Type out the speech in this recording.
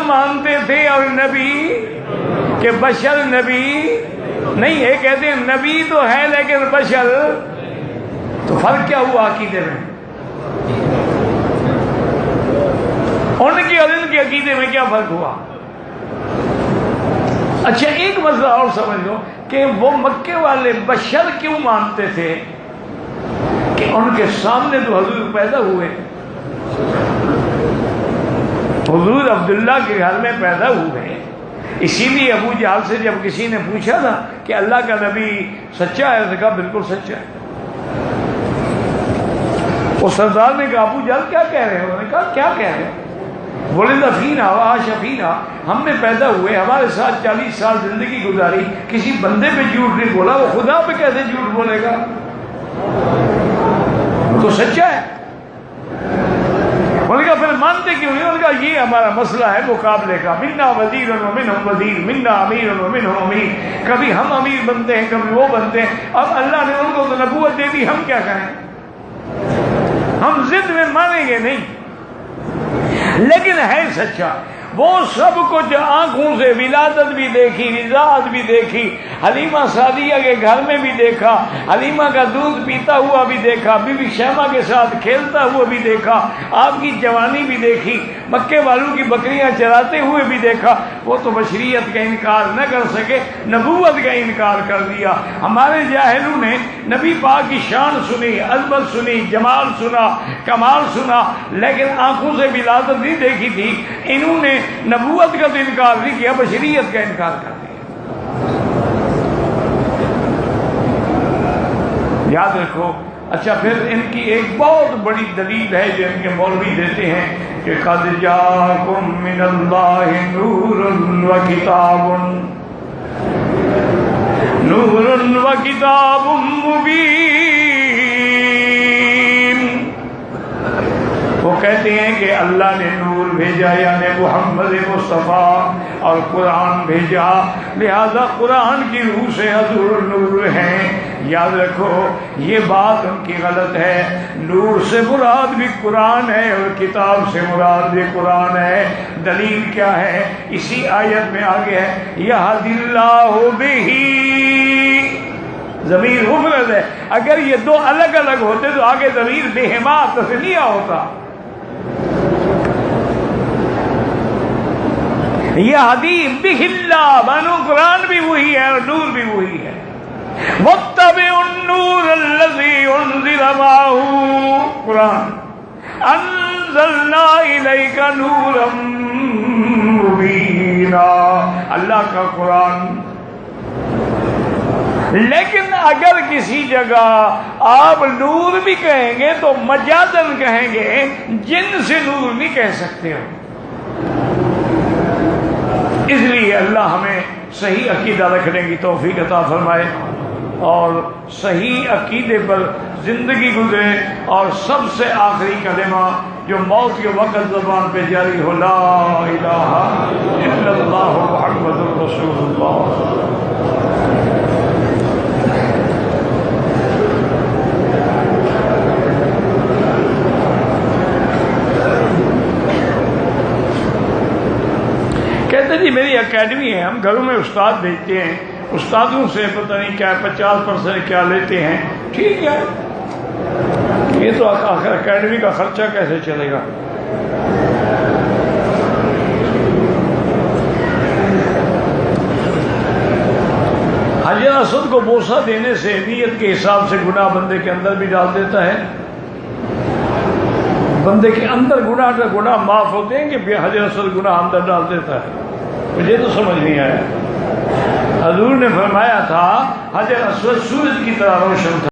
مانتے تھے اور نبی کہ بشر نبی نہیں ہے، کہتے ہیں نبی تو ہے لیکن بشر، تو فرق کیا ہوا عقیدے میں؟ ان کے اور ان کے عقیدے میں کیا فرق ہوا؟ اچھا ایک مسئلہ اور سمجھ لو کہ وہ مکے والے بشر کیوں مانتے تھے کہ ان کے سامنے تو حضور پیدا ہوئے، حضور عبداللہ کے گھر میں پیدا ہوئے، اسی لیے ابو جہل سے جب کسی نے پوچھا تھا کہ اللہ کا نبی سچا ہے، اس نے کہا بالکل سچا ہے۔ اس سردار نے کہا ابو جہل کیا کہہ رہے ہیں؟ انہوں نے کہا کیا کہہ رہے ہیں؟ ولد فینا وعاش فینا، ہم میں پیدا ہوئے، ہمارے ساتھ 40 سال زندگی گزاری، کسی بندے پہ جھوٹ نہیں بولا، وہ خدا پہ کیسے جھوٹ بولے گا؟ تو سچا ہے۔ انہوں نے کہا پھر مانتے کیوں نہیں؟ انہوں نے کہا یہ ہمارا مسئلہ ہے مقابلے کا، منا وزیر ومنہم وزیر، منا امیر ومنہم امیر، کبھی ہم امیر بنتے ہیں کبھی وہ بنتے ہیں، اب اللہ نے ان کو تو نبوت دے دی، ہم کیا کریں؟ ہم ضد میں مانیں گے نہیں، لیکن ہے سچا۔ وہ سب کچھ آنکھوں سے ولادت بھی دیکھی، رضاعت بھی دیکھی، حلیمہ سعدیہ کے گھر میں بھی دیکھا، حلیمہ کا دودھ پیتا ہوا بھی دیکھا، بی بی شیمہ کے ساتھ کھیلتا ہوا بھی دیکھا، آپ کی جوانی بھی دیکھی، مکے والوں کی بکریاں چراتے ہوئے بھی دیکھا۔ وہ تو بشریت کا انکار نہ کر سکے، نبوت کا انکار کر دیا۔ ہمارے جاہلوں نے نبی پاک کی شان سنی، عظمت سنی، جمال سنا، کمال سنا، لیکن آنکھوں سے ولادت نہیں دیکھی تھی۔ انہوں نے نبوت کا تو انکار نہیں کیا، بشریت کا انکار کر دیا۔ یاد رکھو۔ اچھا پھر ان کی ایک بہت بڑی دلیل ہے جو ان کے مولوی دیتے ہیں کہ قد جاءکم من اللہ نور و کتاب مبین۔ وہ کہتے ہیں کہ اللہ نے نور بھیجا، یعنی محمد مصطفیٰ، اور قرآن بھیجا، لہذا قرآن کی روح سے حضور نور ہیں۔ یاد رکھو یہ بات ان کی غلط ہے۔ نور سے مراد بھی قرآن ہے اور کتاب سے مراد بھی قرآن ہے۔ دلیل کیا ہے؟ اسی آیت میں آگے ہے یہدی اللہ بہ، ضمیر مفرد ہے، اگر یہ دو الگ الگ ہوتے تو آگے ضمیر بہما تثنیہ ہوتا۔ یہدی بہ اللہ، مانو قرآن بھی وہی ہے اور نور بھی وہی ہے۔ واتبعوا النور الذی انزل معہ، قرآن، انزلنا الیک نورا مبینا، اللہ کا قرآن۔ لیکن اگر کسی جگہ آپ نور بھی کہیں گے تو مجازن کہیں گے، جن سے نور نہیں کہہ سکتے ہو۔ اس لیے اللہ ہمیں صحیح عقیدہ رکھنے کی توفیق عطا فرمائے اور صحیح عقیدے پر زندگی گزرے، اور سب سے آخری کلمہ جو موت کے وقت زبان پہ جاری ہو، لا الہ الا اللہ محمد رسول اللہ۔ کہتے جی میری اکیڈمی ہے، ہم گھروں میں استاد بھیجتے ہیں، استادوں سے پتہ نہیں کیا 50% کیا لیتے ہیں۔ ٹھیک ہے، یہ تو آخر اکیڈمی کا خرچہ کیسے چلے گا؟ حجر اسود کو بوسہ دینے سے نیت کے حساب سے گناہ بندے کے اندر بھی ڈال دیتا ہے۔ بندے کے اندر گناہ معاف ہوتے ہیں کہ حجر اسود گناہ اندر ڈال دیتا ہے؟ مجھے تو سمجھ نہیں آیا۔ حضور نے فرمایا تھا حجر اسود سورج کی طرح روشن تھا،